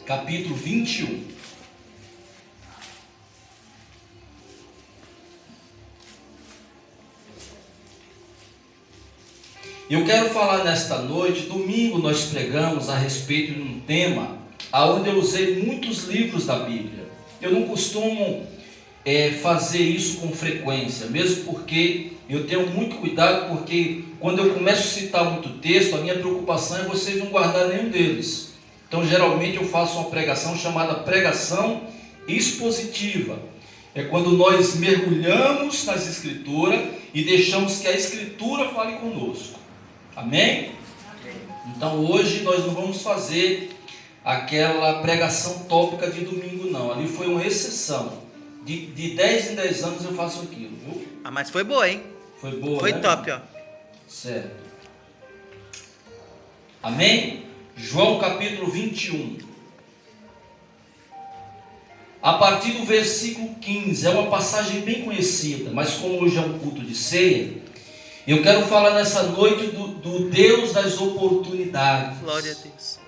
capítulo 21. Eu quero falar nesta noite. Domingo nós pregamos a respeito de um tema onde eu usei muitos livros da Bíblia. Eu não costumo fazer isso com frequência, mesmo porque eu tenho muito cuidado, porque quando eu começo a citar muito texto, a minha preocupação é vocês não guardar nenhum deles. Então geralmente eu faço uma pregação chamada pregação expositiva. É quando nós mergulhamos nas Escrituras e deixamos que a Escritura fale conosco. Amém? Então hoje nós não vamos fazer aquela pregação tópica de domingo não. Ali foi uma exceção. De 10 em 10 anos eu faço aquilo, viu? Mas foi boa, hein? Foi boa, Foi, né? top, ó. Certo. Amém? João capítulo 21. A partir do versículo 15, é uma passagem bem conhecida, mas como hoje é um culto de ceia, eu quero falar nessa noite do Deus das oportunidades. Glória a Deus.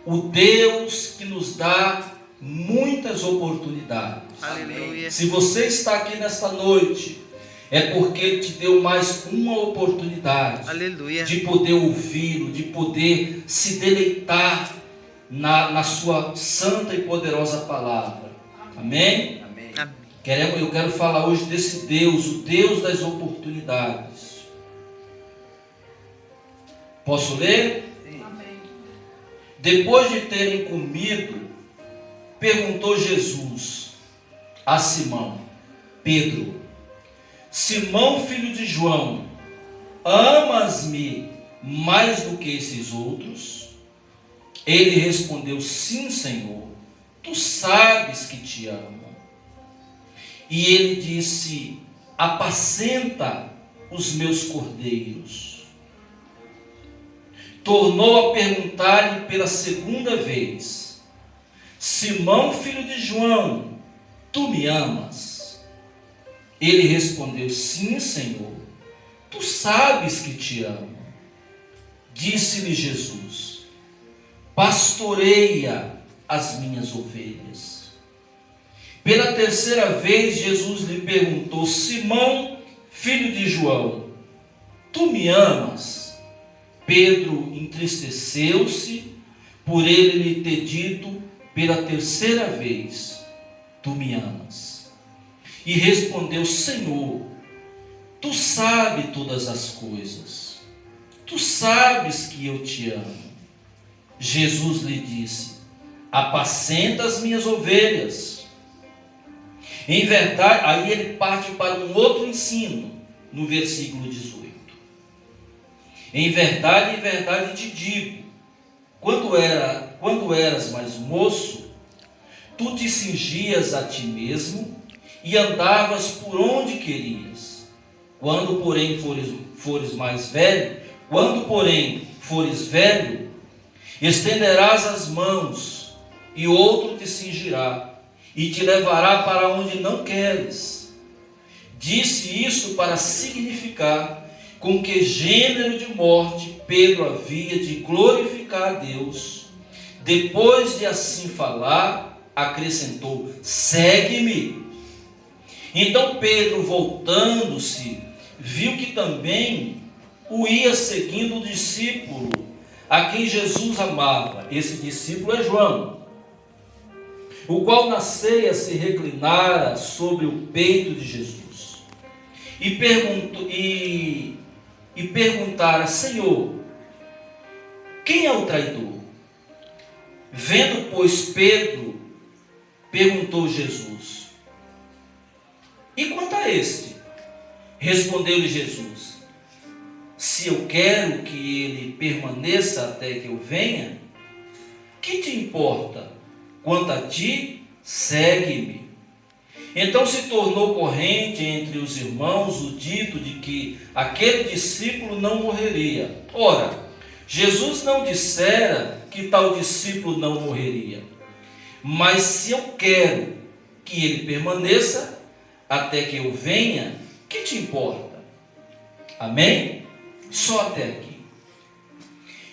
O Deus que nos dá muitas oportunidades. Aleluia. Se você está aqui nesta noite, é porque Ele te deu mais uma oportunidade. Aleluia. De poder ouvi-lo, de poder se deleitar na sua santa e poderosa palavra. Amém? Amém. Eu quero falar hoje desse Deus, o Deus das oportunidades. Posso ler? Amém. Depois de terem comido, perguntou Jesus a Simão, Pedro: Simão, filho de João, amas-me mais do que esses outros? Ele respondeu: sim, Senhor, tu sabes que te amo. E ele disse: apacenta os meus cordeiros. Tornou a perguntar-lhe pela segunda vez: Simão, filho de João, tu me amas? Ele respondeu: sim, Senhor, tu sabes que te amo. Disse-lhe Jesus: pastoreia as minhas ovelhas. Pela terceira vez Jesus lhe perguntou: Simão, filho de João, tu me amas? Pedro entristeceu-se por ele lhe ter dito pela terceira vez: tu me amas. E respondeu: Senhor, tu sabes todas as coisas, tu sabes que eu te amo. Jesus lhe disse: apacenta as minhas ovelhas. Em verdade, aí ele parte para um outro ensino, no versículo 18. Em verdade te digo, quando eras mais moço, tu te cingias a ti mesmo e andavas por onde querias. Quando porém fores velho, estenderás as mãos, e outro te cingirá, e te levará para onde não queres. Disse isso para significar com que gênero de morte Pedro havia de glorificar a Deus. Depois de assim falar, acrescentou: segue-me. Então Pedro, voltando-se, viu que também o ia seguindo o discípulo a quem Jesus amava. Esse discípulo é João, o qual na ceia se reclinara sobre o peito de Jesus e perguntara: Senhor, quem é o traidor? Vendo, pois, Pedro, perguntou Jesus: e quanto a este? Respondeu-lhe Jesus: se eu quero que ele permaneça até que eu venha, que te importa? Quanto a ti, segue-me. Então se tornou corrente entre os irmãos o dito de que aquele discípulo não morreria. Ora, Jesus não dissera que tal discípulo não morreria. Mas se eu quero que ele permaneça até que eu venha, que te importa? Amém? Só até aqui.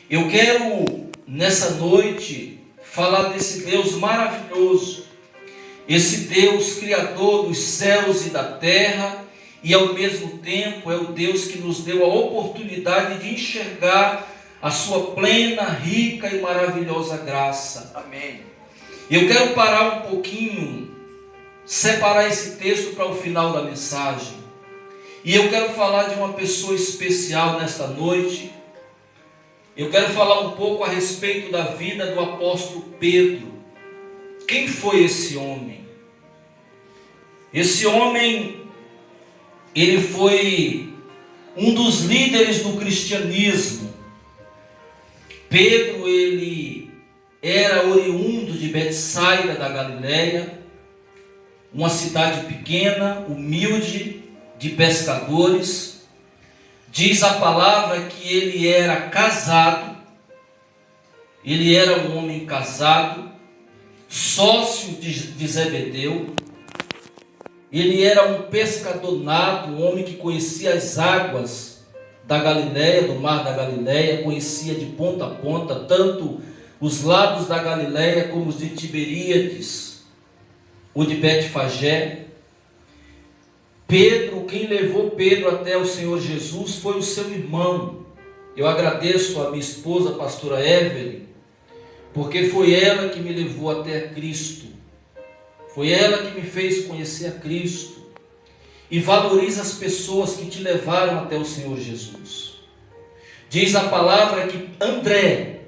Eu quero nessa noite falar desse Deus maravilhoso, esse Deus criador dos céus e da terra, e ao mesmo tempo é o Deus que nos deu a oportunidade de enxergar a sua plena, rica e maravilhosa graça. Amém. Eu quero parar um pouquinho, separar esse texto para o final da mensagem. E eu quero falar de uma pessoa especial nesta noite. Eu quero falar um pouco a respeito da vida do apóstolo Pedro. Quem foi esse homem? Esse homem, ele foi um dos líderes do cristianismo. Pedro, ele era oriundo de Betsaida da Galileia, uma cidade pequena, humilde, de pescadores. Diz a palavra que ele era casado, ele era um homem casado, sócio de Zebedeu. Ele era um pescador nato, um homem que conhecia as águas da Galileia, do mar da Galileia, conhecia de ponta a ponta, tanto os lados da Galileia como os de Tiberíades, ou de Betfagé. Pedro, quem levou Pedro até o Senhor Jesus foi o seu irmão. Eu agradeço a minha esposa, a pastora Evelyn, porque foi ela que me levou até Cristo. Foi ela que me fez conhecer a Cristo. E valoriza as pessoas que te levaram até o Senhor Jesus. Diz a palavra que André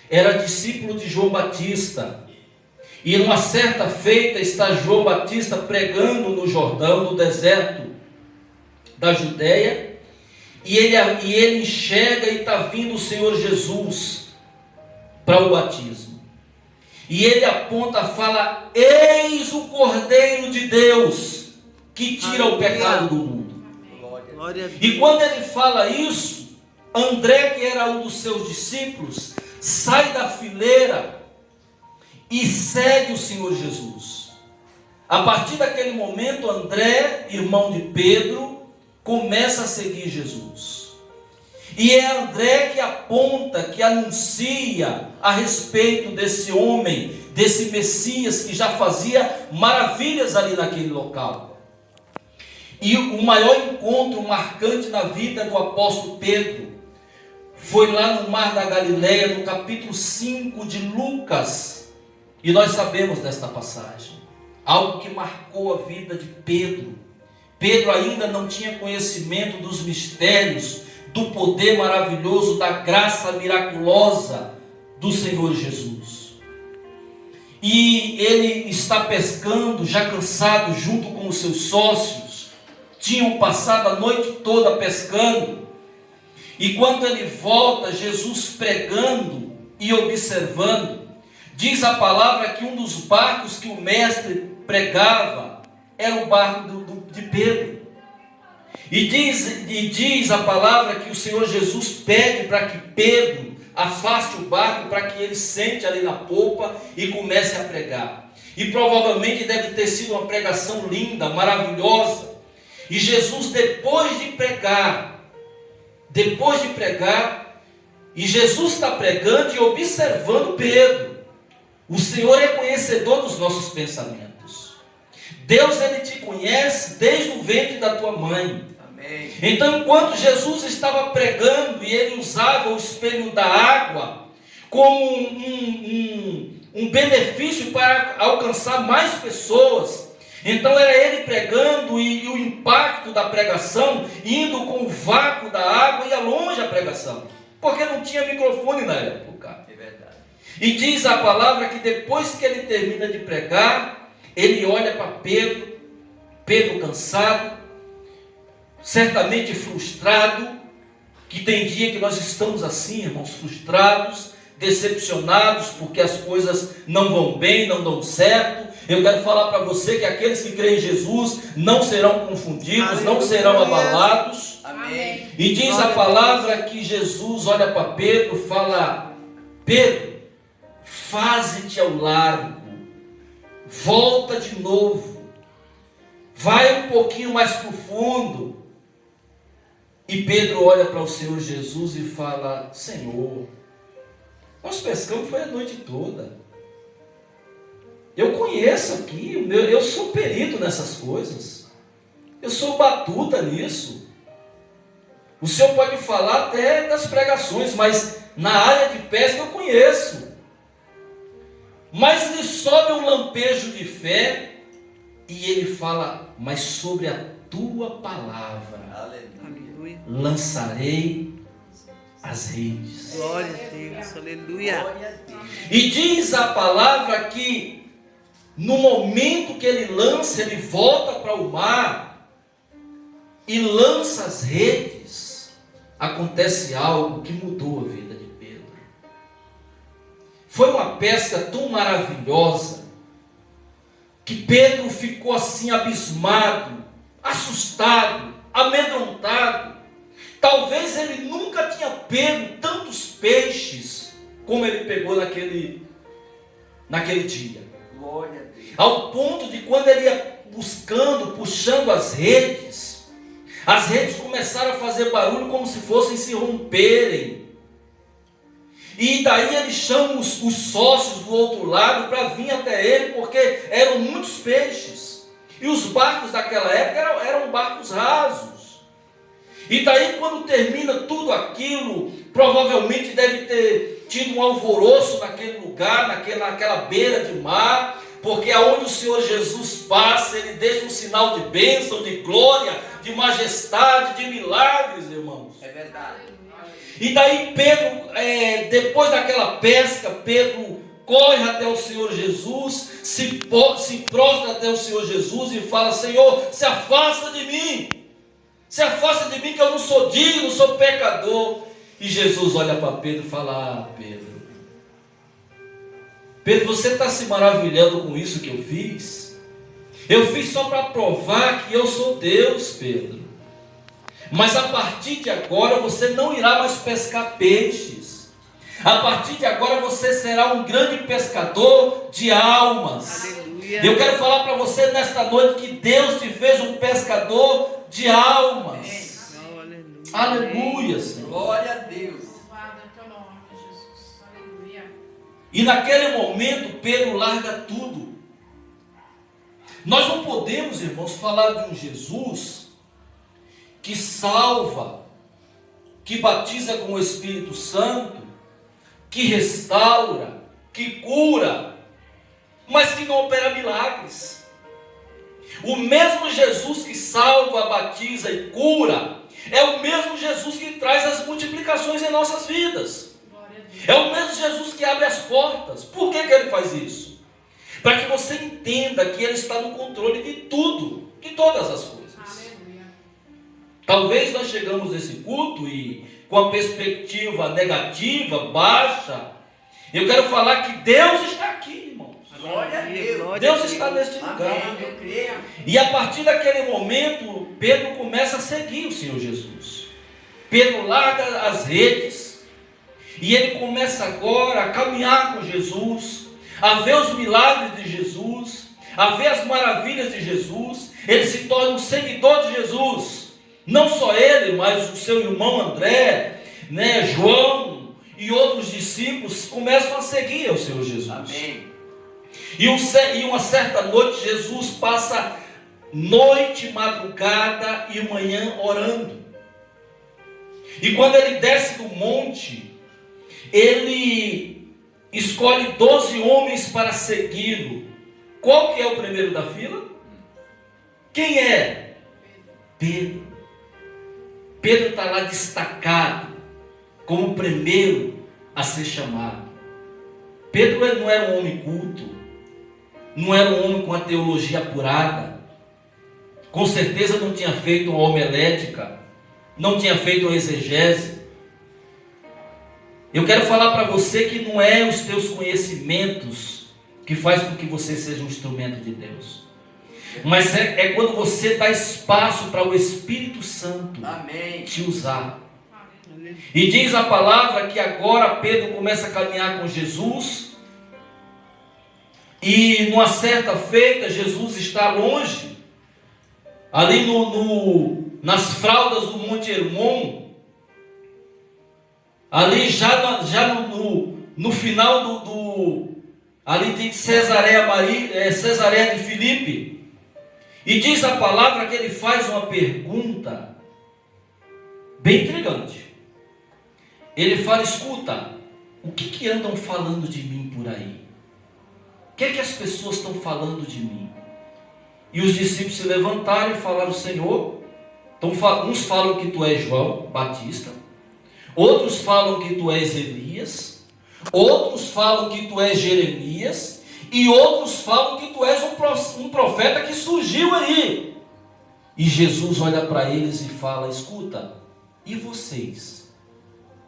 era discípulo de João Batista. E numa certa feita está João Batista pregando no Jordão, no deserto da Judéia. E ele enxerga e está vindo o Senhor Jesus para o batismo. E ele aponta, fala: eis o Cordeiro de Deus que tira o pecado do mundo. E quando ele fala isso, André, que era um dos seus discípulos, sai da fileira e segue o Senhor Jesus. A partir daquele momento, André, irmão de Pedro, começa a seguir Jesus. E é André que aponta, que anuncia a respeito desse homem, desse Messias que já fazia maravilhas ali naquele local. E o maior encontro marcante na vida do apóstolo Pedro foi lá no Mar da Galileia, no capítulo 5 de Lucas. E nós sabemos desta passagem, algo que marcou a vida de Pedro. Pedro ainda não tinha conhecimento dos mistérios, do poder maravilhoso, da graça miraculosa do Senhor Jesus. E ele está pescando, já cansado, junto com os seus sócios. Tinham passado a noite toda pescando. E quando ele volta, Jesus pregando e observando, diz a palavra que um dos barcos que o mestre pregava era o barco de Pedro. E diz a palavra que o Senhor Jesus pede para que Pedro afaste o barco, para que ele sente ali na polpa e comece a pregar. E provavelmente deve ter sido uma pregação linda, maravilhosa. E Jesus, depois de pregar, e Jesus está pregando e observando Pedro. O Senhor é conhecedor dos nossos pensamentos. Deus, ele te conhece desde o ventre da tua mãe. Amém. Então, enquanto Jesus estava pregando e ele usava o espelho da água como um benefício para alcançar mais pessoas, então era ele pregando e o impacto da pregação indo com o vácuo da água, ia longe a pregação, porque não tinha microfone na época. É verdade. E diz a palavra que depois que ele termina de pregar, ele olha para Pedro cansado, certamente frustrado, que tem dia que nós estamos assim, irmãos, frustrados, decepcionados, porque as coisas não vão bem, não dão certo. Eu quero falar para você que aqueles que creem em Jesus não serão confundidos, Amém. Não serão abalados. Amém. E diz a palavra que Jesus olha para Pedro e fala: Pedro, faze-te ao largo, volta de novo, vai um pouquinho mais profundo. E Pedro olha para o Senhor Jesus e fala: Senhor, nós pescamos foi a noite toda, Eu conheço aqui, eu sou perito nessas coisas. Eu sou batuta nisso. O senhor pode falar até das pregações, mas na área de pesca eu conheço. Mas lhe sobe um lampejo de fé e ele fala, mas sobre a tua palavra Aleluia. lançarei as redes. Glória a Deus. Aleluia. E diz a palavra que no momento que ele lança, ele volta para o mar e lança as redes. Acontece algo que mudou a vida de Pedro. Foi uma pesca tão maravilhosa que Pedro ficou assim abismado, assustado, amedrontado. Talvez ele nunca tinha pego tantos peixes como ele pegou naquele dia. Glória a Deus. Ao ponto de quando ele ia buscando, puxando as redes começaram a fazer barulho como se fossem se romperem. E daí ele chama os sócios do outro lado para vir até ele, porque eram muitos peixes. E os barcos daquela época eram barcos rasos. E daí quando termina tudo aquilo, provavelmente deve ter tido um alvoroço naquele lugar, naquela beira de mar, porque aonde o Senhor Jesus passa, Ele deixa um sinal de bênção, de glória, de majestade, de milagres, irmãos. É verdade. E daí Pedro, depois daquela pesca, Pedro corre até o Senhor Jesus, se prostra até o Senhor Jesus e fala, Senhor, se afasta de mim que eu não sou digno, sou pecador. E Jesus olha para Pedro e fala, Pedro, você está se maravilhando com isso que eu fiz? Eu fiz só para provar que eu sou Deus, Pedro. Mas a partir de agora você não irá mais pescar peixes. A partir de agora você será um grande pescador de almas. Aleluia. Eu quero falar para você nesta noite que Deus te fez um pescador de almas. Aleluia. Aleluia, Senhor. Glória a Deus. Louvado é teu nome, Jesus. Aleluia. E naquele momento Pedro larga tudo. Nós não podemos, irmãos, falar de um Jesus que salva, que batiza com o Espírito Santo, que restaura, que cura, mas que não opera milagres. O mesmo Jesus que salva, batiza e cura é o mesmo Jesus que traz as multiplicações em nossas vidas. É o mesmo Jesus que abre as portas. Por que Ele faz isso? Para que você entenda que Ele está no controle de tudo, de todas as coisas. Aleluia. Talvez nós chegamos nesse culto e com a perspectiva negativa, baixa. Eu quero falar que Deus está aqui, irmãos. Glória a Deus. Deus está neste lugar. Amém. Eu creio. E a partir daquele momento, Pedro começa a seguir o Senhor Jesus. Pedro larga as redes e ele começa agora a caminhar com Jesus, a ver os milagres de Jesus, a ver as maravilhas de Jesus. Ele se torna um seguidor de Jesus. Não só ele, mas o seu irmão André, João e outros discípulos começam a seguir o Senhor Jesus. Amém. E uma certa noite Jesus passa noite, madrugada e manhã orando. E quando ele desce do monte, ele escolhe 12 homens para segui-lo. Qual que é o primeiro da fila? Quem é? Pedro. Pedro está lá destacado como o primeiro a ser chamado. Pedro não era um homem culto, não era um homem com a teologia apurada, com certeza não tinha feito uma homilética, não tinha feito uma exegese. Eu quero falar para você que não é os teus conhecimentos que faz com que você seja um instrumento de Deus, mas é quando você dá espaço para o Espírito Santo Amém. te usar. E diz a palavra que agora Pedro começa a caminhar com Jesus, e numa certa feita Jesus está longe, ali nas fraldas do Monte Hermon, ali já no final ali de Cesareia de Filipe. E diz a palavra que ele faz uma pergunta bem intrigante. Ele fala: escuta, o que andam falando de mim por aí? O que é que as pessoas estão falando de mim? E os discípulos se levantaram e falaram: Senhor, uns falam que tu és João Batista, outros falam que tu és Elias, outros falam que tu és Jeremias, e outros falam que tu és um profeta que surgiu aí. E Jesus olha para eles e fala: escuta, e vocês?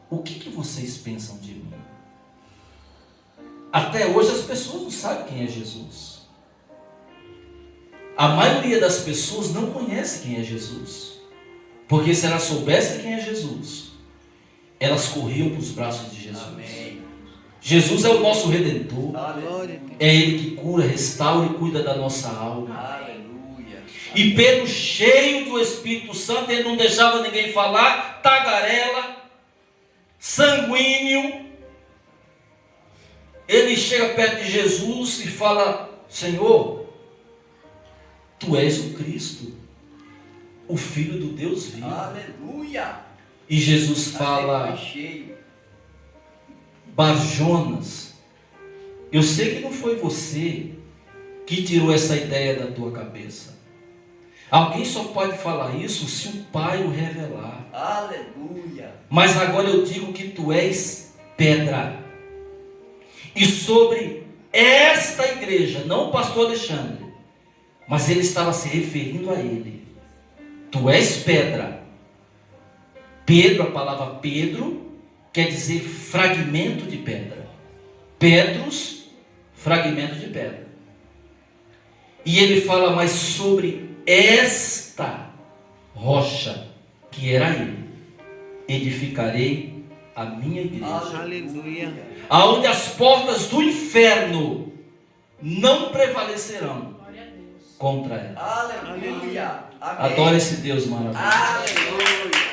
O que vocês pensam de mim? Até hoje as pessoas não sabem quem é Jesus. A maioria das pessoas não conhece quem é Jesus. Porque se elas soubessem quem é Jesus, elas corriam para os braços de Jesus. Amém. Jesus é o nosso Redentor. Glória a Deus. É Ele que cura, restaura e cuida da nossa alma. Aleluia. E Pedro, cheio do Espírito Santo, ele não deixava ninguém falar, tagarela, sanguíneo. Ele chega perto de Jesus e fala: Senhor, tu és o Cristo, o Filho do Deus vivo. Aleluia. E Jesus fala: Foi cheio. Barjonas, eu sei que não foi você que tirou essa ideia da tua cabeça. Alguém só pode falar isso se o Pai o revelar. Aleluia. Mas agora eu digo que tu és pedra. E sobre esta igreja, não o pastor Alexandre, mas ele estava se referindo a ele. Tu és pedra. Pedro, a palavra Pedro, quer dizer fragmento de pedra. Pedros, fragmento de pedra. E ele fala: mas sobre esta rocha, que era ele, edificarei a minha igreja. Aleluia. Aonde as portas do inferno não prevalecerão Glória a Deus. contra ela. Aleluia. Amém. Adore esse Deus maravilhoso. Aleluia.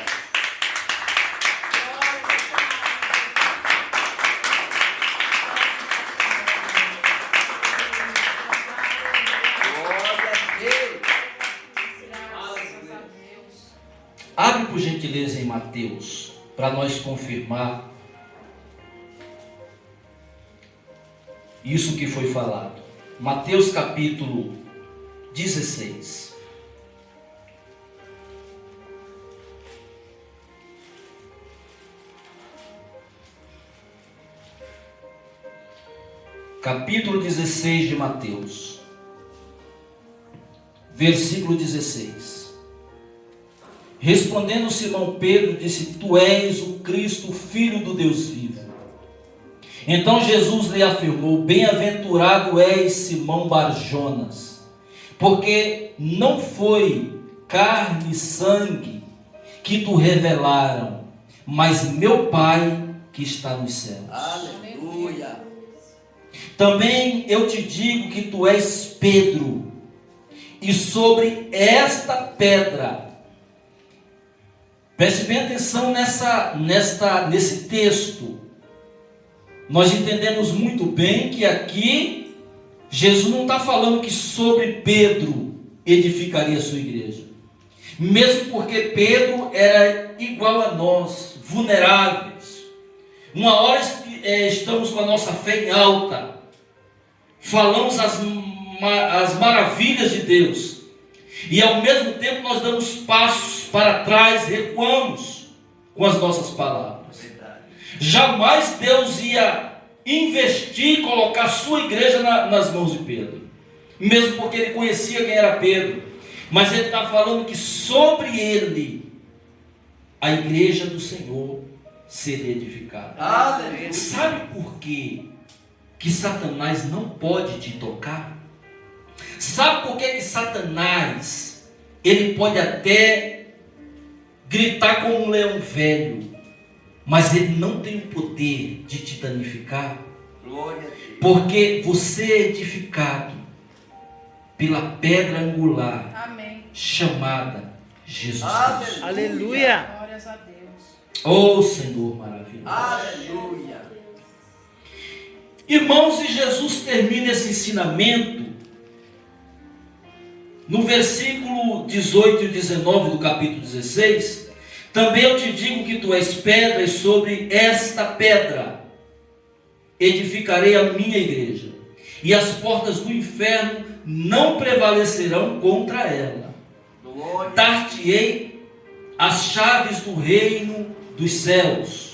Glória a Deus. Graças a Deus. Abre por gentileza em Mateus, para nós confirmar isso que foi falado. Mateus capítulo 16. Capítulo 16 de Mateus, versículo 16. Respondendo Simão Pedro, disse: Tu és o Cristo, filho do Deus vivo. Então Jesus lhe afirmou: Bem-aventurado és, Simão Barjonas, porque não foi carne e sangue que tu revelaram, mas meu Pai que está nos céus. Aleluia. Também eu te digo que tu és Pedro, e sobre esta pedra, preste bem atenção nesse texto, nós entendemos muito bem que aqui Jesus não está falando que sobre Pedro edificaria a sua igreja, mesmo porque Pedro era igual a nós, vulneráveis. Uma hora estamos com a nossa fé em alta, falamos as maravilhas de Deus, e ao mesmo tempo nós damos passos para trás, recuamos com as nossas palavras. Verdade. Jamais Deus ia investir e colocar a sua igreja nas mãos de Pedro, mesmo porque ele conhecia quem era Pedro, mas ele está falando que sobre ele a igreja do Senhor seria edificada. Aleluia. Sabe por quê que Satanás não pode te tocar? Sabe por que Satanás, ele pode até gritar como um leão velho, mas ele não tem o poder de te danificar? Glória a Deus. Porque você é edificado pela pedra angular Amém. chamada Jesus Cristo. Aleluia. Glórias a Deus. Oh Senhor maravilhoso. Aleluia. Irmãos, e Jesus termina esse ensinamento no versículo 18 e 19 do capítulo 16. Também eu te digo que tu és pedra, e sobre esta pedra edificarei a minha igreja, e as portas do inferno não prevalecerão contra ela. Glória. Dar-te-ei as chaves do reino dos céus.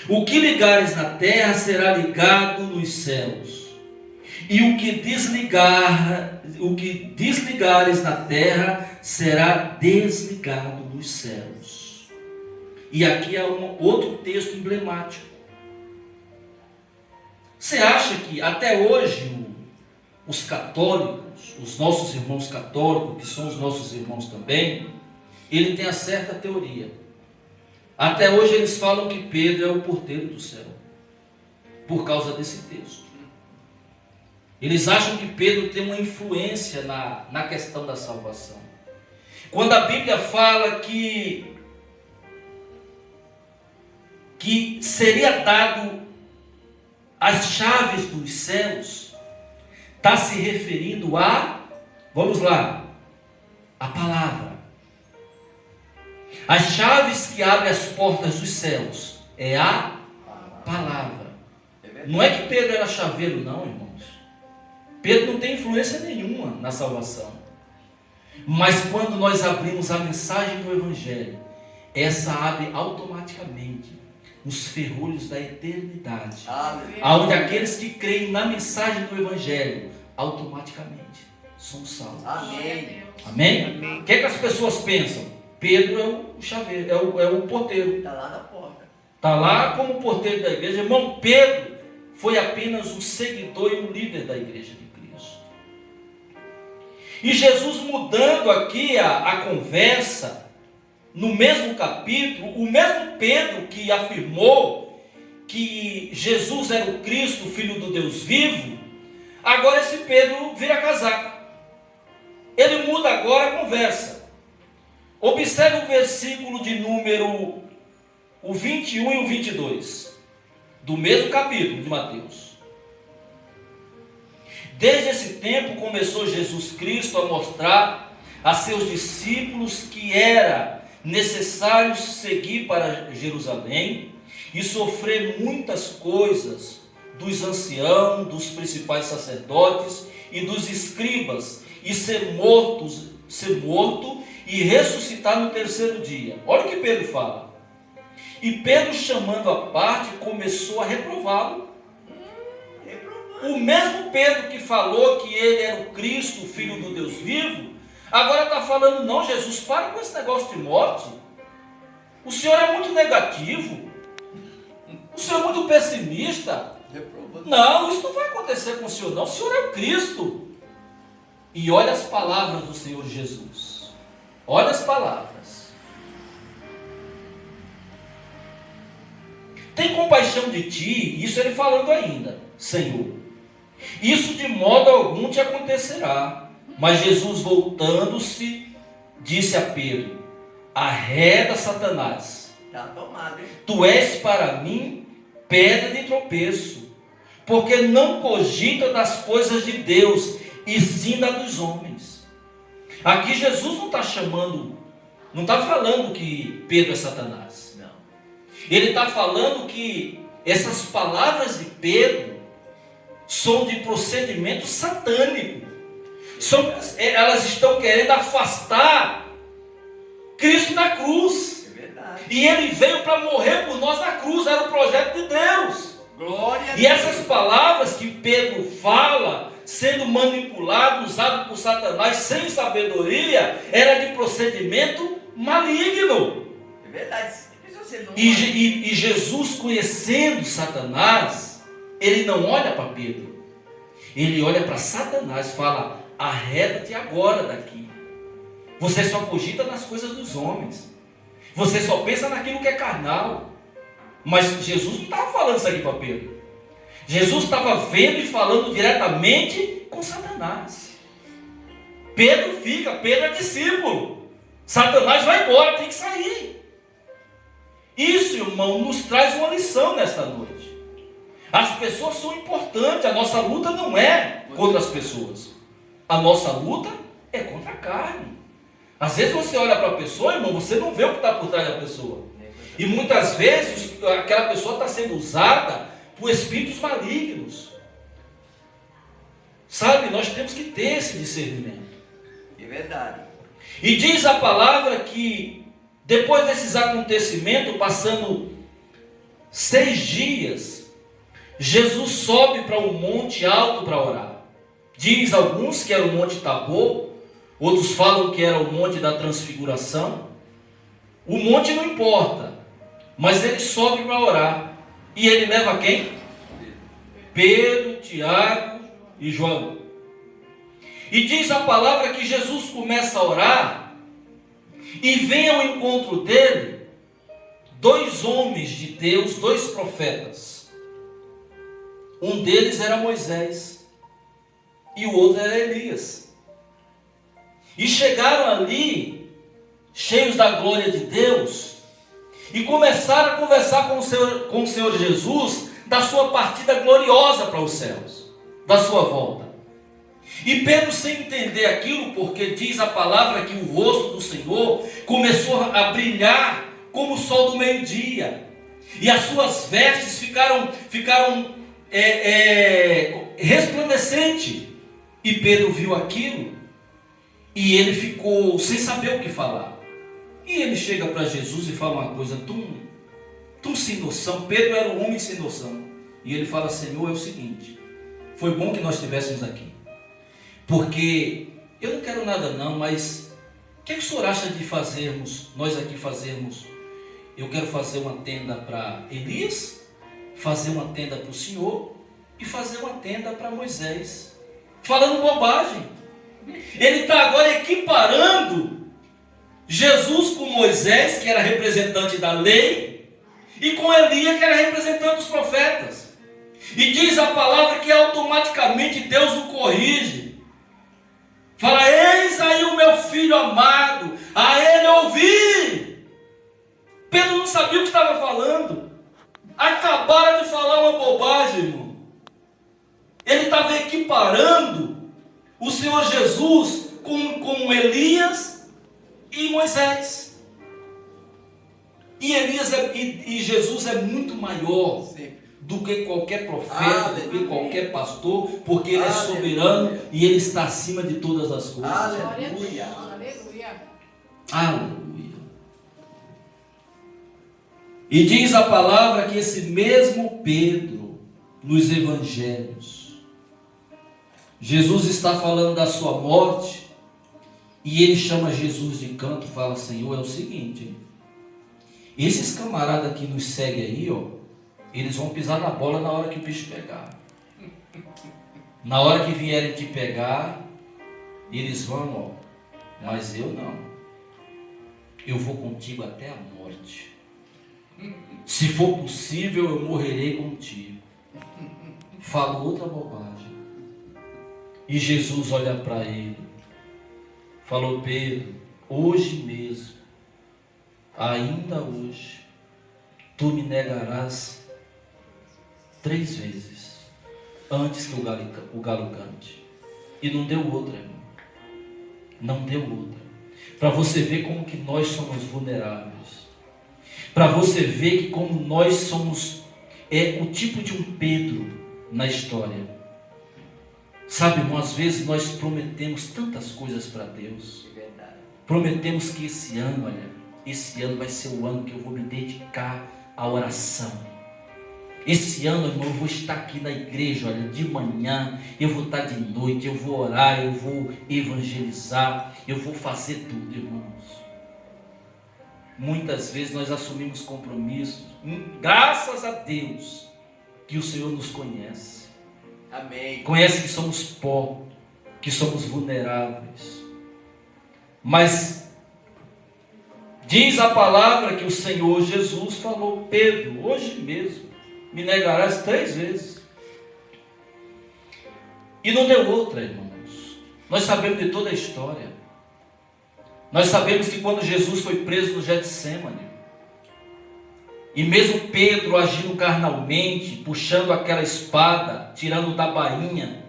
O que ligares na terra será ligado nos céus, e o que desligares na terra será desligado nos céus. E aqui há outro texto emblemático. Você acha que até hoje os católicos, os nossos irmãos católicos, que são os nossos irmãos também, ele tem a certa teoria. Até hoje eles falam que Pedro é o porteiro do céu, por causa desse texto. Eles acham que Pedro tem uma influência na questão da salvação. Quando a Bíblia fala que seria dado as chaves dos céus, está se referindo vamos lá, a palavra. As chaves que abrem as portas dos céus é a palavra. Não é que Pedro era chaveiro, não, irmãos. Pedro não tem influência nenhuma na salvação. Mas quando nós abrimos a mensagem do Evangelho, essa abre automaticamente os ferrolhos da eternidade, aonde aqueles que creem na mensagem do Evangelho automaticamente são salvos. Amém. Amém? O que é que as pessoas pensam? Pedro é o chaveiro, é o porteiro. Está lá na porta. Está lá como porteiro da igreja. Irmão, Pedro foi apenas um seguidor e um líder da igreja de Cristo. E Jesus, mudando aqui a conversa, no mesmo capítulo, o mesmo Pedro que afirmou que Jesus era o Cristo, o Filho do Deus vivo, agora esse Pedro vira casaca. Ele muda agora a conversa. Observe o versículo de número 21 e o 22, do mesmo capítulo de Mateus. Desde esse tempo começou Jesus Cristo a mostrar a seus discípulos que era necessário seguir para Jerusalém e sofrer muitas coisas dos anciãos, dos principais sacerdotes e dos escribas, e ser morto e ressuscitar no terceiro dia. Olha o que Pedro fala. E Pedro, chamando à parte, começou a reprová-lo. O mesmo Pedro que falou que ele era o Cristo, o Filho do Deus vivo, agora está falando: não, Jesus, para com esse negócio de morte. O Senhor é muito negativo. O Senhor é muito pessimista. Não, isso não vai acontecer com o Senhor, não. O Senhor é o Cristo. E olha as palavras do Senhor Jesus. Olha as palavras. Tem compaixão de ti, isso ele falando ainda, Senhor. Isso de modo algum te acontecerá. Mas Jesus, voltando-se, disse a Pedro: arreda, Satanás. Está tomado, hein? Tu és para mim pedra de tropeço, porque não cogita das coisas de Deus, e sim da dos homens. Aqui Jesus não está chamando, não está falando que Pedro é Satanás. Não. Ele está falando que essas palavras de Pedro são de procedimento satânico. Elas estão querendo afastar Cristo da cruz. É verdade. E ele veio para morrer por nós na cruz, era o projeto de Deus. Glória a E Deus. essas palavras que Pedro fala, sendo manipulado, usado por Satanás sem sabedoria, era de procedimento maligno. É verdade. Se você não E Jesus, conhecendo Satanás, ele não olha para Pedro, ele olha para Satanás e fala: arreda-te agora daqui. Você só cogita nas coisas dos homens, você só pensa naquilo que é carnal. Mas Jesus não estava falando isso aqui para Pedro. Jesus estava vendo e falando diretamente com Satanás. Pedro é discípulo. Satanás vai embora, tem que sair. Isso, irmão, nos traz uma lição nesta noite. As pessoas são importantes, a nossa luta não é contra as pessoas. A nossa luta é contra a carne. Às vezes você olha para a pessoa, irmão, você não vê o que está por trás da pessoa. E muitas vezes aquela pessoa está sendo usada por espíritos malignos. Sabe, nós temos que ter esse discernimento. É verdade. E diz a palavra que depois desses acontecimentos, passando 6 dias, Jesus sobe para um monte alto para orar. Diz alguns que era o Monte Tabor, outros falam que era o Monte da Transfiguração. O monte não importa, mas ele sobe para orar. E ele leva quem? Pedro, Tiago e João. E diz a palavra que Jesus começa a orar, e vem ao encontro dele 2 homens de Deus, 2 profetas. Um deles era Moisés, e o outro era Elias. E chegaram ali, cheios da glória de Deus, e começaram a conversar com o Senhor Jesus, da sua partida gloriosa para os céus, da sua volta. E Pedro, sem entender aquilo, porque diz a palavra que o rosto do Senhor começou a brilhar como o sol do meio-dia, e as suas vestes ficaram resplandecentes. E Pedro viu aquilo, e ele ficou sem saber o que falar. E ele chega para Jesus e fala uma coisa tão sem noção. Pedro era um homem sem noção. E ele fala: Senhor, é o seguinte, foi bom que nós estivéssemos aqui, porque eu não quero nada não, mas o que o senhor acha de nós aqui fazermos, eu quero fazer uma tenda para Elias, fazer uma tenda para o Senhor e fazer uma tenda para Moisés. Falando bobagem. Ele está agora equiparando Jesus com Moisés, que era representante da lei, e com Elias, que era representante dos profetas. E diz a palavra que automaticamente Deus o corrige. Fala: eis aí o meu filho amado, a ele ouvi. Pedro não sabia o que estava falando. Acabaram de falar uma bobagem, irmão. Ele estava equiparando o Senhor Jesus com Elias e Moisés. E e Jesus é muito maior do que qualquer profeta, do que qualquer pastor, porque ele é soberano e ele está acima de todas as coisas. Aleluia. Aleluia. Aleluia. E diz a palavra que esse mesmo Pedro, nos evangelhos, Jesus está falando da sua morte, e ele chama Jesus de canto e fala: Senhor, é o seguinte, esses camaradas que nos seguem aí, ó, eles vão pisar na bola na hora que o bicho pegar. Na hora que vierem te pegar, eles vão, ó, mas eu não. Eu vou contigo até a morte. Se for possível, eu morrerei contigo. Falou outra bobagem. E Jesus olha para ele, falou: Pedro, hoje mesmo, ainda hoje, tu me negarás 3 vezes antes que o galo cante. E não deu outra, irmão. Não deu outra. Para você ver como que nós somos vulneráveis. Para você ver que como nós somos o tipo de um Pedro na história. Sabe, irmão, às vezes nós prometemos tantas coisas para Deus. Prometemos que esse ano, olha, esse ano vai ser o ano que eu vou me dedicar à oração. Esse ano, irmão, eu vou estar aqui na igreja, olha, de manhã, eu vou estar de noite, eu vou orar, eu vou evangelizar, eu vou fazer tudo, irmãos. Muitas vezes nós assumimos compromissos, graças a Deus, que o Senhor nos conhece. Amém. Conhece que somos pó, que somos vulneráveis. Mas diz a palavra que o Senhor Jesus falou: Pedro, hoje mesmo me negarás 3 vezes. E não deu outra, irmãos. Nós sabemos de toda a história. Nós sabemos que quando Jesus foi preso no Getsêmani, E mesmo Pedro agindo carnalmente, puxando aquela espada, tirando da bainha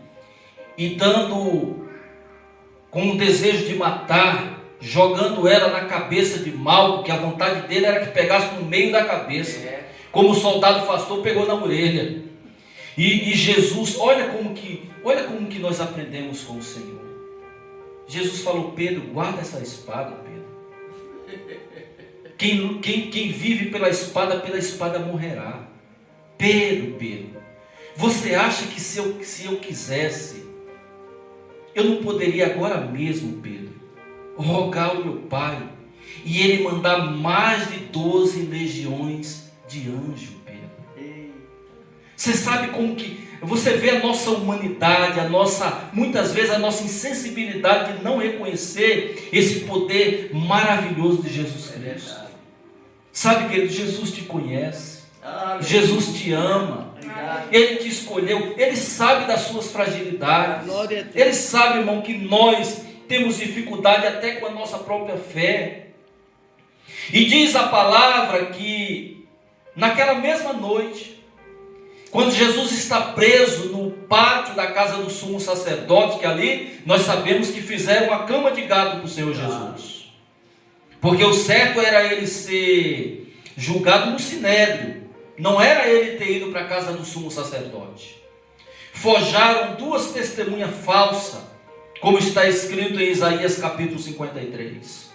e dando com um desejo de matar, jogando ela na cabeça de Malco, porque a vontade dele era que pegasse no meio da cabeça, como o soldado fastou, pegou na orelha. E Jesus, olha como que nós aprendemos com o Senhor. Jesus falou: Pedro, guarda essa espada, Pedro. Quem vive pela espada morrerá. Pedro, você acha que se eu quisesse, eu não poderia agora mesmo, Pedro, rogar ao meu Pai e Ele mandar mais de 12 legiões de anjo, Pedro? Você sabe como que você vê a nossa humanidade, muitas vezes a nossa insensibilidade de não reconhecer esse poder maravilhoso de Jesus Cristo. Sabe, querido, Jesus te conhece, Jesus te ama, Ele te escolheu, Ele sabe das suas fragilidades, Glória a Deus. Ele sabe, irmão, que nós temos dificuldade até com a nossa própria fé. E diz a palavra que naquela mesma noite, quando Jesus está preso no pátio da casa do sumo sacerdote, que ali nós sabemos que fizeram uma cama de gado para o Senhor Jesus, porque o certo era ele ser julgado no sinédrio, não era ele ter ido para a casa do sumo sacerdote. Forjaram 2 testemunhas falsas, como está escrito em Isaías capítulo 53.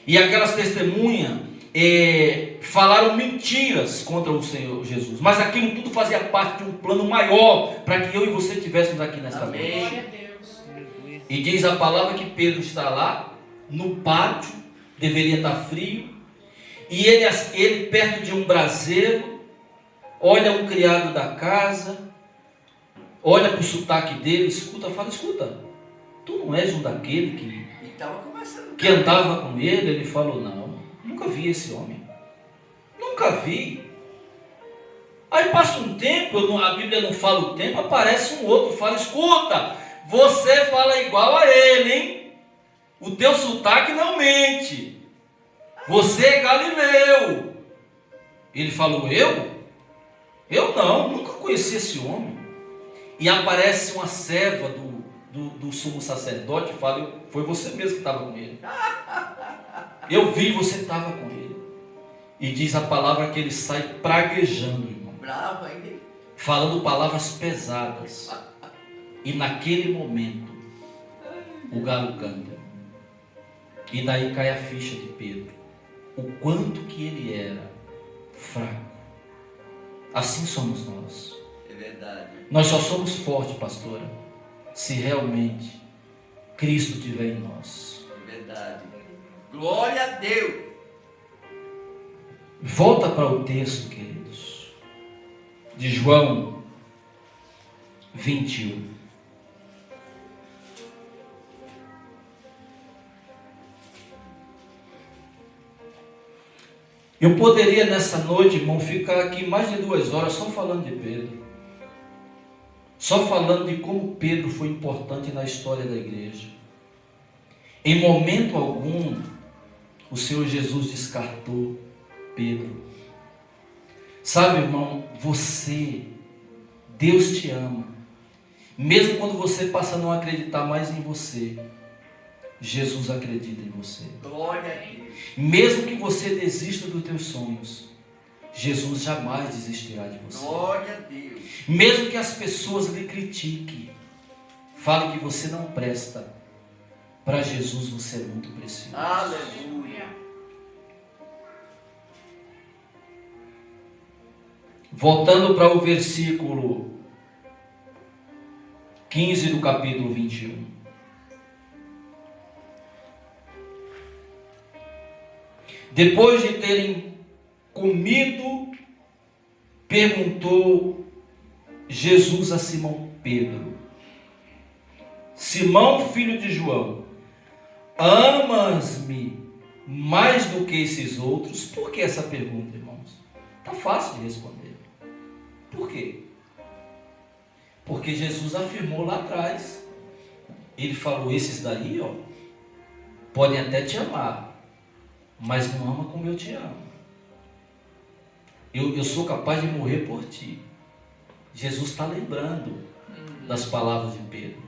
E aquelas testemunhas falaram mentiras contra o Senhor Jesus, mas aquilo tudo fazia parte de um plano maior, para que eu e você estivéssemos aqui nesta noite. Glória a Deus. E diz a palavra que Pedro está lá, no pátio, deveria estar frio, e ele perto de um braseiro, olha um criado da casa, olha para o sotaque dele, fala: escuta, tu não és um daquele que andava com ele? Ele falou: não, nunca vi esse homem, nunca vi. Aí passa um tempo, a Bíblia não fala o tempo, aparece um outro, fala: escuta, você fala igual a ele, hein? O teu sotaque não mente, você é galileu. Ele falou: eu não, nunca conheci esse homem. E aparece uma serva do sumo sacerdote e fala: foi você mesmo que estava com ele, eu vi, você estava com ele. E diz a palavra que ele sai praguejando, irmão, falando palavras pesadas. E naquele momento o galo canta. E daí cai a ficha de Pedro, o quanto que ele era fraco. Assim somos nós. É verdade. Nós só somos fortes, pastora, se realmente Cristo estiver em nós. É verdade. Glória a Deus. Volta para o texto, queridos, de João 21. Eu poderia nessa noite, irmão, ficar aqui mais de 2 horas só falando de Pedro, só falando de como Pedro foi importante na história da igreja. Em momento algum o Senhor Jesus descartou Pedro. Sabe, irmão, Deus te ama. Mesmo quando você passa a não acreditar mais em você, Jesus acredita em você. Glória a Deus. Mesmo que você desista dos teus sonhos, Jesus jamais desistirá de você. Glória a Deus. Mesmo que as pessoas lhe critiquem, falem que você não presta, para Jesus você é muito precioso. Aleluia. Voltando para o versículo 15 do capítulo 21. Depois de terem comido, perguntou Jesus a Simão Pedro: Simão, filho de João, amas-me mais do que esses outros? Por que essa pergunta, irmãos? Está fácil de responder. Por quê? Porque Jesus afirmou lá atrás. Ele falou: esses daí, podem até te amar, mas não ama como eu te amo. eu sou capaz de morrer por ti. Jesus está lembrando das palavras de Pedro.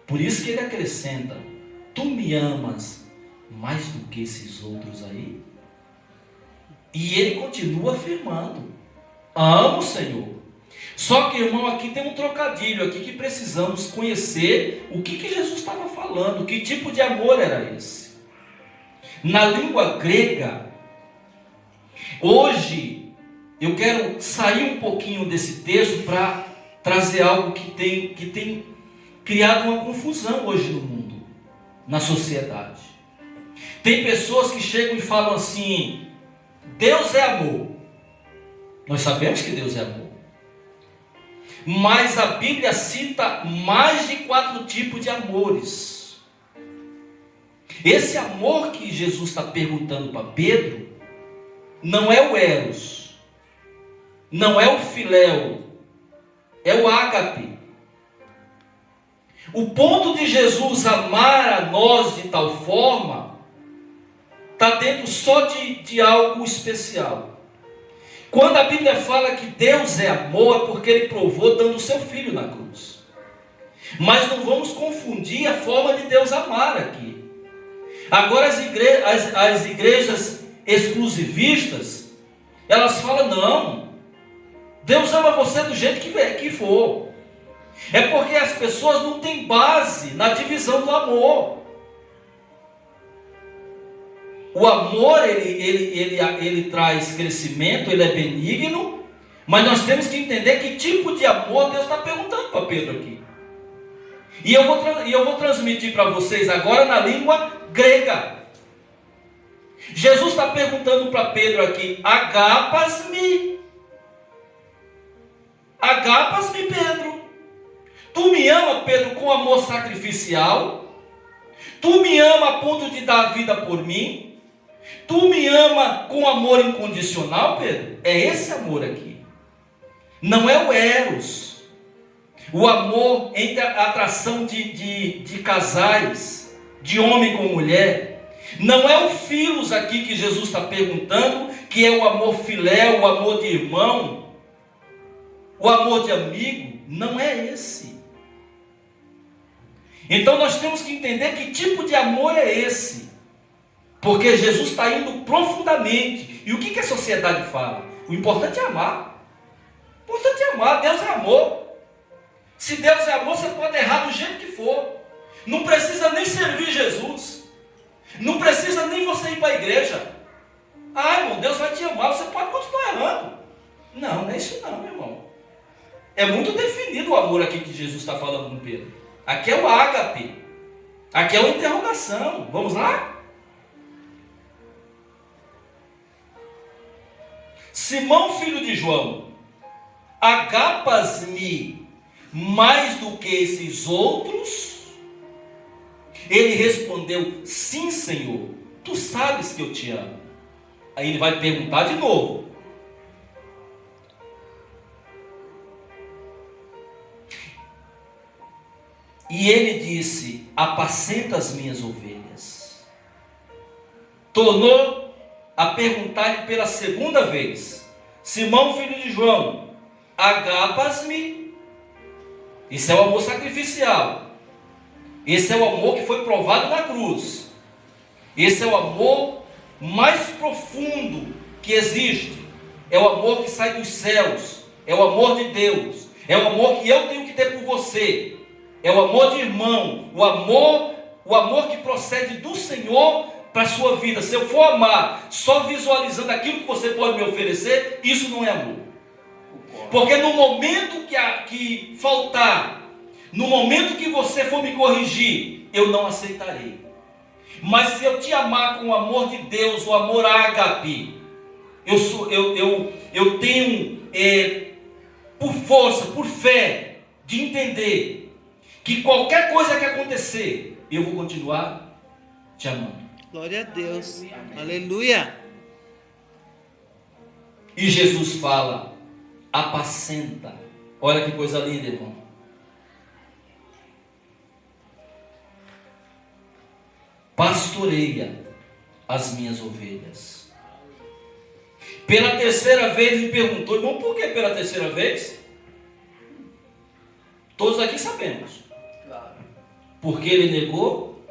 Por isso que ele acrescenta: tu me amas mais do que esses outros aí? E ele continua afirmando: amo o Senhor. Só que, irmão, aqui tem um trocadilho aqui que precisamos conhecer o que Jesus estava falando, que tipo de amor era esse. Na língua grega, hoje, eu quero sair um pouquinho desse texto para trazer algo que tem criado uma confusão hoje no mundo, na sociedade. Tem pessoas que chegam e falam assim: Deus é amor. Nós sabemos que Deus é amor. Mas a Bíblia cita mais de 4 tipos de amores. Esse amor que Jesus está perguntando para Pedro não é o eros, não é o filéu, é o ágape. O ponto de Jesus amar a nós de tal forma está dentro só de algo especial. Quando a Bíblia fala que Deus é amor, é porque Ele provou dando o seu Filho na cruz. Mas não vamos confundir a forma de Deus amar aqui. Agora as igrejas exclusivistas, elas falam: não, Deus ama você do jeito que for. É porque as pessoas não têm base na divisão do amor. O amor, ele traz crescimento, ele é benigno, mas nós temos que entender que tipo de amor Deus está perguntando para Pedro aqui. E eu vou transmitir para vocês agora na língua grega. Jesus está perguntando para Pedro aqui: agapas-me, Pedro. Tu me ama, Pedro, com amor sacrificial? Tu me ama a ponto de dar a vida por mim? Tu me ama com amor incondicional, Pedro? É esse amor aqui. Não é o eros, o amor entre a atração de casais, de homem com mulher. Não é o filos aqui que Jesus está perguntando, que é o amor filéu, o amor de irmão, o amor de amigo. Não é esse. Então nós temos que entender que tipo de amor é esse. Porque Jesus está indo profundamente. E o que a sociedade fala? O importante é amar. O importante é amar. Deus é amor. Se Deus é amor, você pode errar do jeito que for. Não precisa nem servir Jesus. Não precisa nem você ir para a igreja. Ah, irmão, Deus vai te amar. Você pode continuar errando. Não, não é isso não, meu irmão. É muito definido o amor aqui que Jesus está falando com Pedro. Aqui é o ágape. Aqui é uma interrogação. Vamos lá? Simão, filho de João, agapas-me mais do que esses outros? Ele respondeu: sim, Senhor, tu sabes que eu te amo. Aí ele vai perguntar de novo. E ele disse: apacenta as minhas ovelhas. Tornou a perguntar-lhe pela segunda vez: Simão, filho de João, agapas-me? Isso é o amor sacrificial. Esse é o amor que foi provado na cruz. Esse é o amor mais profundo que existe. É o amor que sai dos céus. É o amor de Deus. É o amor que eu tenho que ter por você. É o amor de irmão. O amor que procede do Senhor para a sua vida. Se eu for amar só visualizando aquilo que você pode me oferecer, isso não é amor. Porque no momento que faltar, no momento que você for me corrigir, eu não aceitarei. Mas se eu te amar com o amor de Deus, o amor ágape, eu tenho por força, por fé, de entender que qualquer coisa que acontecer, eu vou continuar te amando. Glória a Deus. Aleluia. E Jesus fala: apacenta. Olha que coisa linda, irmão. Pastoreia as minhas ovelhas. Pela terceira vez lhe perguntou, irmão, por que pela terceira vez? Todos aqui sabemos. Claro. Porque ele negou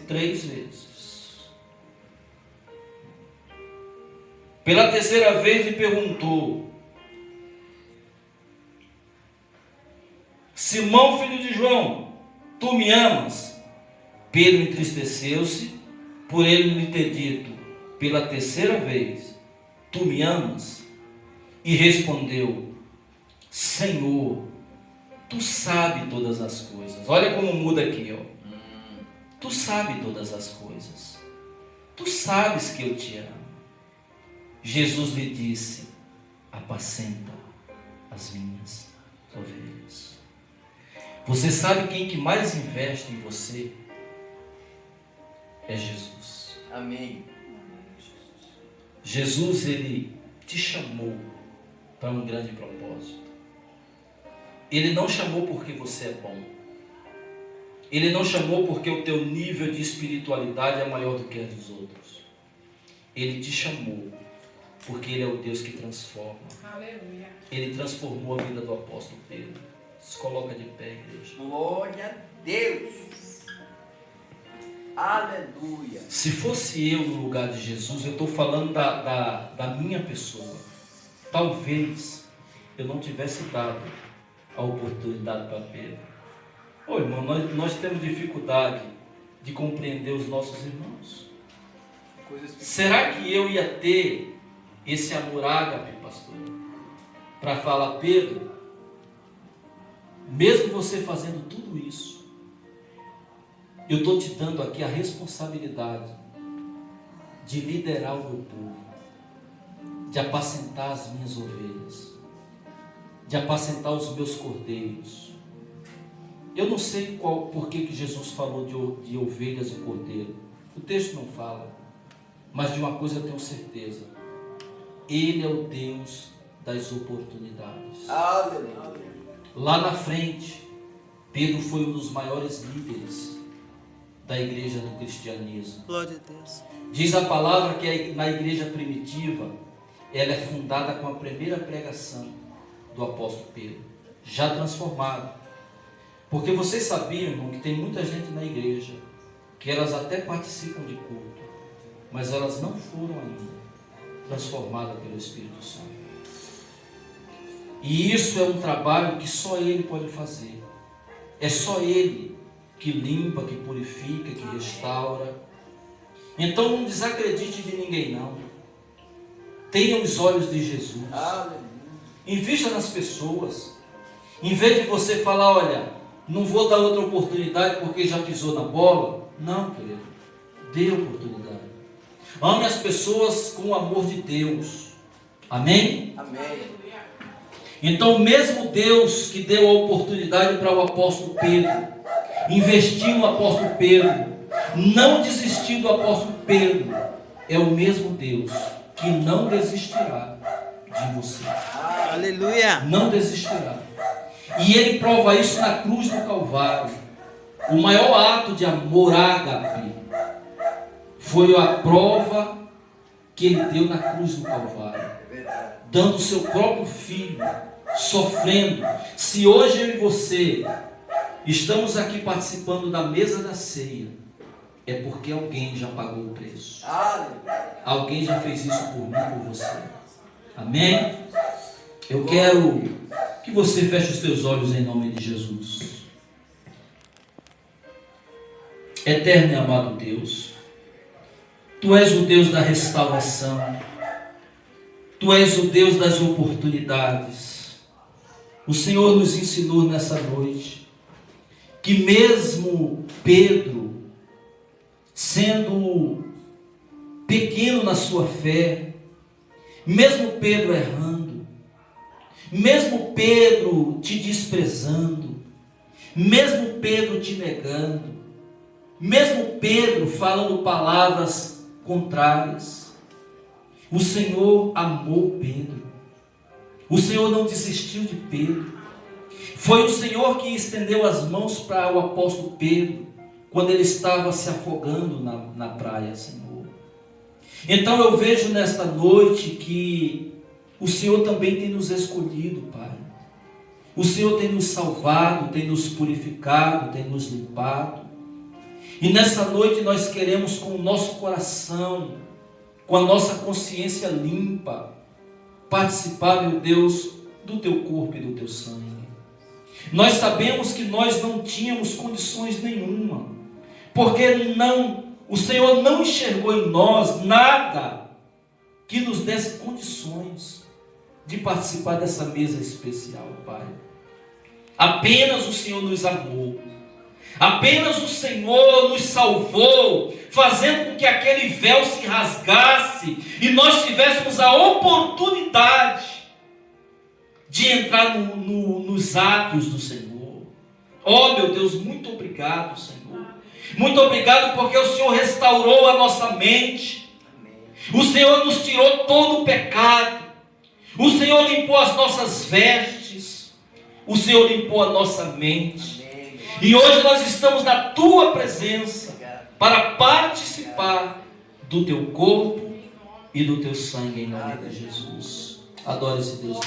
3 vezes. 3 vezes. Pela terceira vez lhe perguntou, Simão, filho de João, tu me amas? Pedro entristeceu-se por ele lhe ter dito pela terceira vez, tu me amas? E respondeu, Senhor, tu sabes todas as coisas. Olha como muda aqui, ó. Tu sabes todas as coisas. Tu sabes que eu te amo. Jesus lhe disse, apacenta as minhas ovelhas. Você sabe quem que mais investe em você? É Jesus. Amém. Jesus, ele te chamou para um grande propósito. Ele não chamou porque você é bom. Ele não chamou porque o teu nível de espiritualidade é maior do que a dos outros. Ele te chamou porque ele é o Deus que transforma. Aleluia. Ele transformou a vida do apóstolo Pedro. Se coloca de pé, igreja. Glória a Deus. Aleluia. Se fosse eu no lugar de Jesus, eu estou falando da minha pessoa. Talvez eu não tivesse dado a oportunidade para Pedro. Ô irmão, nós temos dificuldade de compreender os nossos irmãos. Será que eu ia ter esse amor ágape, pastor, para falar, Pedro, mesmo você fazendo tudo isso, eu estou te dando aqui a responsabilidade de liderar o meu povo, de apacentar as minhas ovelhas, de apacentar os meus cordeiros. Eu não sei por que Jesus falou de ovelhas e cordeiro. O texto não fala, mas de uma coisa eu tenho certeza: Ele é o Deus das oportunidades. Aleluia. Lá na frente, Pedro foi um dos maiores líderes da igreja do cristianismo. Glória a Deus. Diz a palavra que na igreja primitiva, ela é fundada com a primeira pregação do apóstolo Pedro, já transformado. Porque vocês sabiam, irmão, que tem muita gente na igreja, que elas até participam de culto, mas elas não foram ainda transformadas pelo Espírito Santo. E isso é um trabalho que só Ele pode fazer. É só Ele que limpa, que purifica, que restaura. Então não desacredite de ninguém, não. Tenha os olhos de Jesus. Aleluia. Invista nas pessoas. Em vez de você falar, olha, não vou dar outra oportunidade porque já pisou na bola. Não, querido. Dê oportunidade. Ame as pessoas com o amor de Deus. Amém? Amém. Então, mesmo Deus que deu a oportunidade para o apóstolo Pedro, investiu no apóstolo Pedro, não desistiu do apóstolo Pedro, é o mesmo Deus que não desistirá de você. Aleluia. Não desistirá. E Ele prova isso na cruz do Calvário. O maior ato de amor ágape foi a prova que Ele deu na cruz do Calvário, dando o seu próprio filho, sofrendo. Se hoje eu e você estamos aqui participando da mesa da ceia, é porque alguém já pagou o preço. Aleluia. Alguém já fez isso por mim, por você. Amém? Eu quero que você feche os teus olhos em nome de Jesus. Eterno e amado Deus, Tu és o Deus da restauração, Tu és o Deus das oportunidades. O Senhor nos ensinou nessa noite que mesmo Pedro, sendo pequeno na sua fé, mesmo Pedro errando, mesmo Pedro te desprezando, mesmo Pedro te negando, mesmo Pedro falando palavras contrárias, o Senhor amou Pedro. O Senhor não desistiu de Pedro. Foi o Senhor que estendeu as mãos para o apóstolo Pedro, quando ele estava se afogando na praia, Senhor. Então eu vejo nesta noite que o Senhor também tem nos escolhido, Pai. O Senhor tem nos salvado, tem nos purificado, tem nos limpado. E nessa noite nós queremos, com o nosso coração, com a nossa consciência limpa, participar, meu Deus, do teu corpo e do teu sangue. Nós sabemos que nós não tínhamos condições nenhuma, porque o Senhor não enxergou em nós nada que nos desse condições de participar dessa mesa especial, Pai. Apenas o Senhor nos amou, apenas o Senhor nos salvou, fazendo com que aquele véu se rasgasse e nós tivéssemos a oportunidade de entrar nos átrios do Senhor. Oh, meu Deus, muito obrigado, Senhor. Muito obrigado porque o Senhor restaurou a nossa mente. O Senhor nos tirou todo o pecado. O Senhor limpou as nossas vestes. O Senhor limpou a nossa mente. E hoje nós estamos na tua presença para participar do teu corpo e do teu sangue em nome de Jesus. Adore esse Deus.